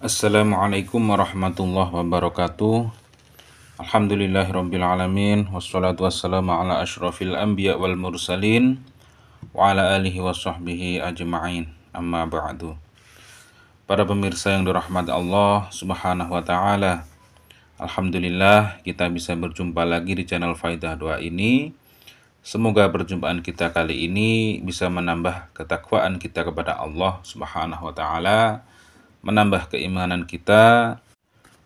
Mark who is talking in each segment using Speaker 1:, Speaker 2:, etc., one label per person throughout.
Speaker 1: Assalamualaikum warahmatullahi wabarakatuh. Alhamdulillahirrabbilalamin. Wassalatu wassalamu ala ashrafil anbiya wal mursalin wa ala alihi wa sahbihi ajma'in. Amma ba'du. Para pemirsa yang dirahmati Allah subhanahu wa ta'ala, alhamdulillah kita bisa berjumpa lagi di channel Faidah Doa ini. Semoga perjumpaan kita kali ini bisa menambah ketakwaan kita kepada Allah subhanahu wa ta'ala, menambah keimanan kita,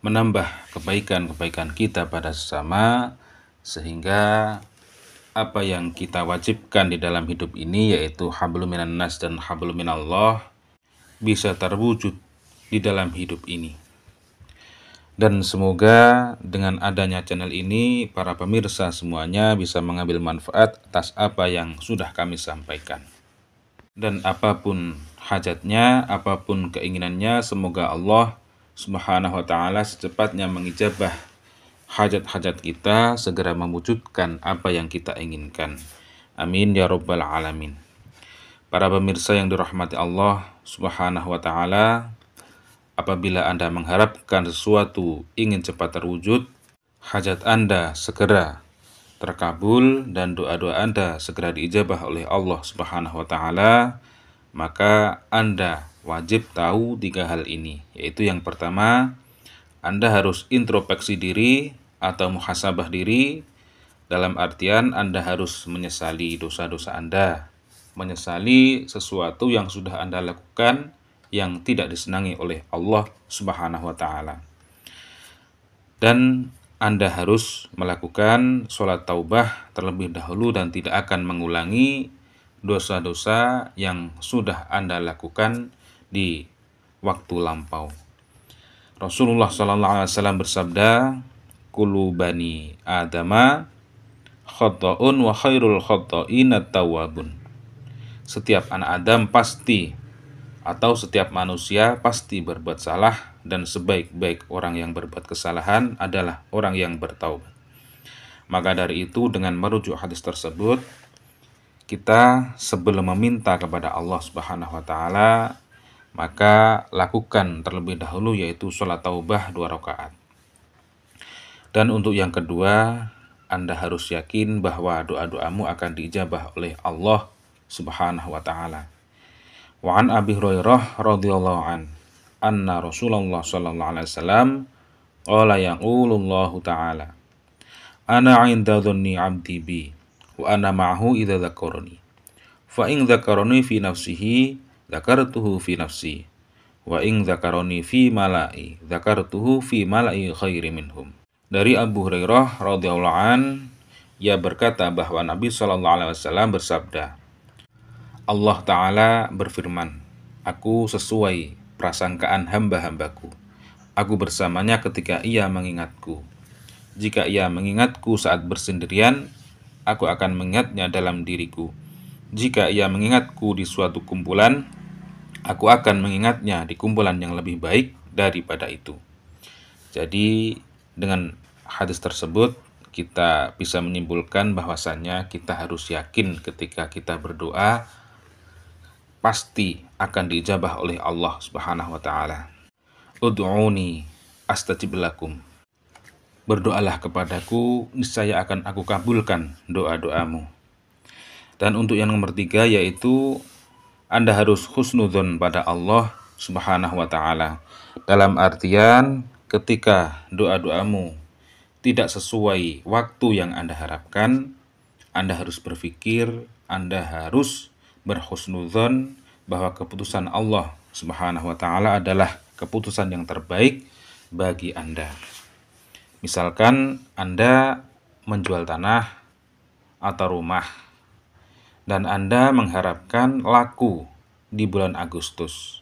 Speaker 1: menambah kebaikan-kebaikan kita pada sesama, sehingga apa yang kita wajibkan di dalam hidup ini, yaitu hablum minan nas dan hablum minallah, bisa terwujud di dalam hidup ini. Dan semoga dengan adanya channel ini, para pemirsa semuanya bisa mengambil manfaat atas apa yang sudah kami sampaikan. Dan apapun hajatnya, apapun keinginannya, semoga Allah subhanahu wa ta'ala secepatnya mengijabah hajat-hajat kita, segera mewujudkan apa yang kita inginkan. Amin ya rabbal alamin. Para pemirsa yang dirahmati Allah subhanahu wa ta'ala, apabila Anda mengharapkan sesuatu ingin cepat terwujud, hajat Anda segera terkabul dan doa-doa Anda segera diijabah oleh Allah subhanahu wa ta'ala, maka Anda wajib tahu 3 hal ini, yaitu yang pertama, Anda harus introspeksi diri atau muhasabah diri, dalam artian Anda harus menyesali dosa-dosa Anda, menyesali sesuatu yang sudah Anda lakukan yang tidak disenangi oleh Allah subhanahu wa ta'ala. Dan Anda harus melakukan sholat taubah terlebih dahulu dan tidak akan mengulangi dosa-dosa yang sudah Anda lakukan di waktu lampau. Rasulullah SAW bersabda, "Kullu bani Adama khata'un wa khairul khata'ina tawwabun." Setiap anak Adam pasti, atau setiap manusia pasti berbuat salah, dan sebaik-baik orang yang berbuat kesalahan adalah orang yang bertaubat. Maka dari itu, dengan merujuk hadis tersebut, kita sebelum meminta kepada Allah subhanahu wa ta'ala, maka lakukan terlebih dahulu, yaitu sholat taubah 2 rakaat. Dan untuk yang kedua, Anda harus yakin bahwa doa-doamu akan diijabah oleh Allah subhanahu wa ta'ala. Wa an Abi Hurairah radhiyallahu anna Rasulullah sallallahu alaihi wasallam qala yaqulullahu ta'ala, "Ana 'inda dhanni 'abdi bi wa ana ma'ahu idza dzakarani. Fa in dzakarani fi nafsihi dzakartuhu fi nafsi wa in dzakarani fi mala'i dzakartuhu fi mala'i khairi minhum." Dari Abu Hurairah radhiyallahu ia berkata bahwa Nabi sallallahu alaihi wasallam bersabda, Allah Ta'ala berfirman, "Aku sesuai prasangkaan hamba-hambaku. Aku bersamanya ketika ia mengingatku. Jika ia mengingatku saat bersendirian, aku akan mengingatnya dalam diriku. Jika ia mengingatku di suatu kumpulan, aku akan mengingatnya di kumpulan yang lebih baik daripada itu." Jadi dengan hadis tersebut kita bisa menyimpulkan bahwasannya kita harus yakin ketika kita berdoa pasti akan diijabah oleh Allah subhanahu wa ta'ala. Ud'uni astajib lakum. Berdoalah kepadaku, niscaya akan aku kabulkan doa-doamu. Dan untuk yang nomor 3, yaitu Anda harus husnudzon pada Allah subhanahu wa ta'ala. Dalam artian ketika doa-doamu tidak sesuai waktu yang Anda harapkan, Anda harus berpikir, Anda harus berhusnudzon bahwa keputusan Allah subhanahu wa ta'ala adalah keputusan yang terbaik bagi Anda. Misalkan Anda menjual tanah atau rumah dan Anda mengharapkan laku di bulan Agustus,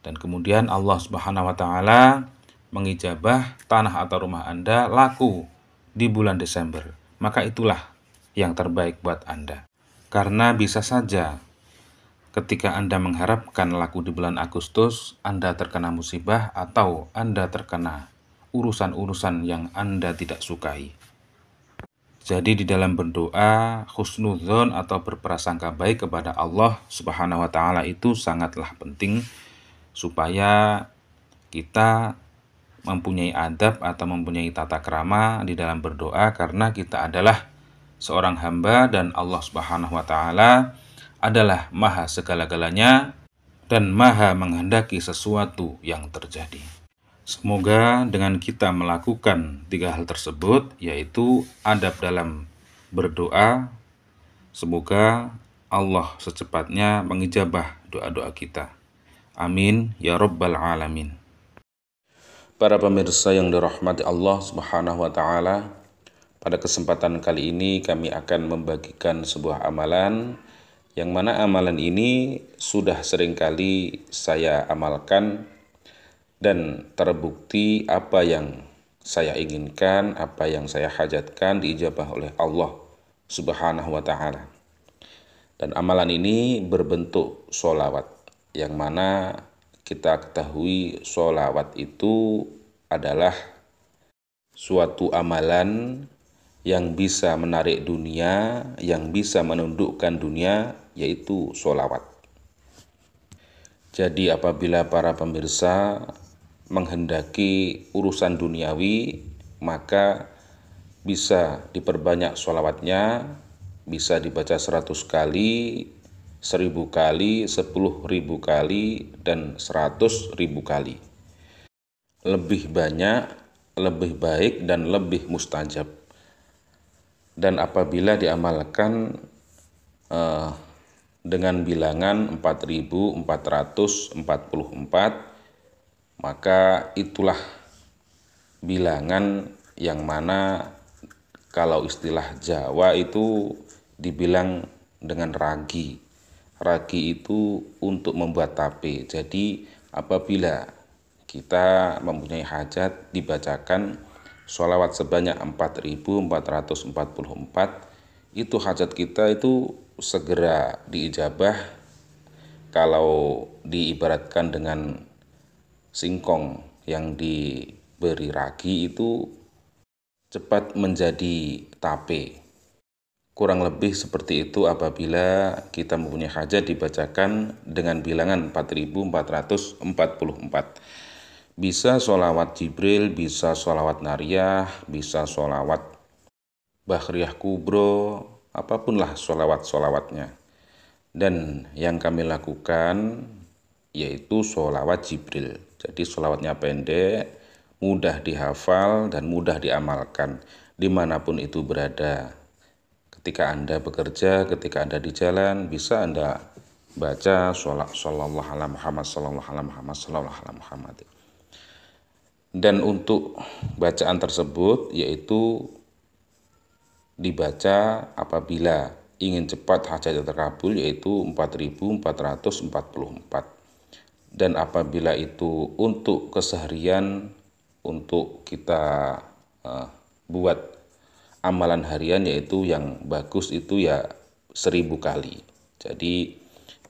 Speaker 1: dan kemudian Allah subhanahu wa ta'ala mengijabah tanah atau rumah Anda laku di bulan Desember, maka itulah yang terbaik buat Anda. Karena bisa saja ketika Anda mengharapkan laku di bulan Agustus, Anda terkena musibah atau Anda terkena urusan-urusan yang Anda tidak sukai. Jadi di dalam berdoa, husnudzon atau berprasangka baik kepada Allah Subhanahu wa taala itu sangatlah penting supaya kita mempunyai adab atau mempunyai tata krama di dalam berdoa, karena kita adalah seorang hamba dan Allah Subhanahu wa taala adalah maha segala-galanya dan maha menghendaki sesuatu yang terjadi. Semoga dengan kita melakukan 3 hal tersebut, yaitu adab dalam berdoa, semoga Allah secepatnya mengijabah doa-doa kita. Amin ya rabbal alamin. Para pemirsa yang dirahmati Allah Subhanahu wa taala, pada kesempatan kali ini kami akan membagikan sebuah amalan yang mana amalan ini sudah seringkali saya amalkan dan terbukti apa yang saya inginkan, apa yang saya hajatkan diijabah oleh Allah Subhanahu wa taala. Dan amalan ini berbentuk sholawat, yang mana kita ketahui sholawat itu adalah suatu amalan yang bisa menarik dunia, yang bisa menundukkan dunia, yaitu sholawat. Jadi apabila para pemirsa menghendaki urusan duniawi, maka bisa diperbanyak sholawatnya, bisa dibaca 100 kali, 1000 kali, 10.000 kali, dan 100.000 kali. Lebih banyak, lebih baik, dan lebih mustajab. Dan apabila diamalkan dengan bilangan 4444, maka itulah bilangan yang mana kalau istilah Jawa itu dibilang dengan ragi. Ragi itu untuk membuat tape. Jadi apabila kita mempunyai hajat, dibacakan sholawat sebanyak 4444, itu hajat kita itu segera diijabah. Kalau diibaratkan dengan singkong yang diberi ragi itu cepat menjadi tape. Kurang lebih seperti itu apabila kita mempunyai hajat dibacakan dengan bilangan 4444. Bisa sholawat Jibril, bisa sholawat Nariyah, bisa sholawat Bahriyah Kubro, apapunlah sholawat-sholawatnya. Dan yang kami lakukan yaitu sholawat Jibril. Jadi sholawatnya pendek, mudah dihafal, dan mudah diamalkan dimanapun itu berada. Ketika Anda bekerja, ketika Anda di jalan, bisa Anda baca sallallahu ala Muhammad, sallallahu ala Muhammad, sallallahu ala Muhammad. Dan untuk bacaan tersebut yaitu dibaca apabila ingin cepat hajat terkabul, yaitu 4444. Dan apabila itu untuk keseharian, untuk kita buat amalan harian, yaitu yang bagus itu ya 1000 kali. Jadi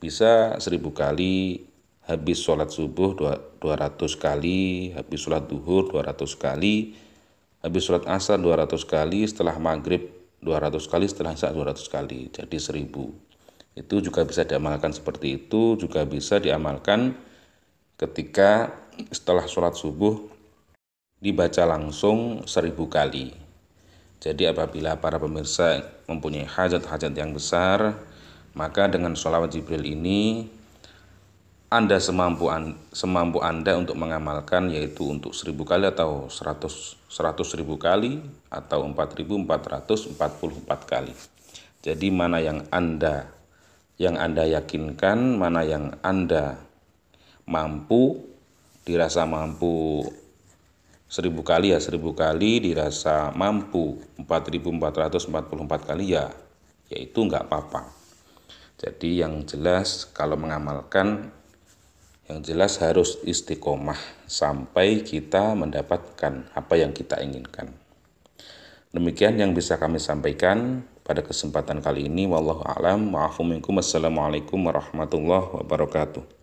Speaker 1: bisa 1000 kali, habis sholat subuh 200 kali, habis sholat duhur 200 kali, habis sholat asar 200 kali, setelah maghrib 200 kali, setelah isya 200 kali, jadi 1000. Itu juga bisa diamalkan seperti itu. Juga bisa diamalkan ketika setelah sholat subuh dibaca langsung 1000 kali. Jadi apabila para pemirsa mempunyai hajat-hajat yang besar, maka dengan sholawat Jibril ini Anda semampu Anda untuk mengamalkan, yaitu untuk 1000 kali atau 100.000 kali atau 4444 kali. Jadi mana yang Anda yakinkan, mana yang Anda mampu, dirasa mampu 1000 kali ya 1000 kali, dirasa mampu 4444 kali ya itu enggak apa-apa. Jadi yang jelas kalau mengamalkan, yang jelas harus istiqomah sampai kita mendapatkan apa yang kita inginkan. Demikian yang bisa kami sampaikan pada kesempatan kali ini. Wallahu a'lam. Wa'afu minkum. Assalamualaikum warahmatullahi wabarakatuh.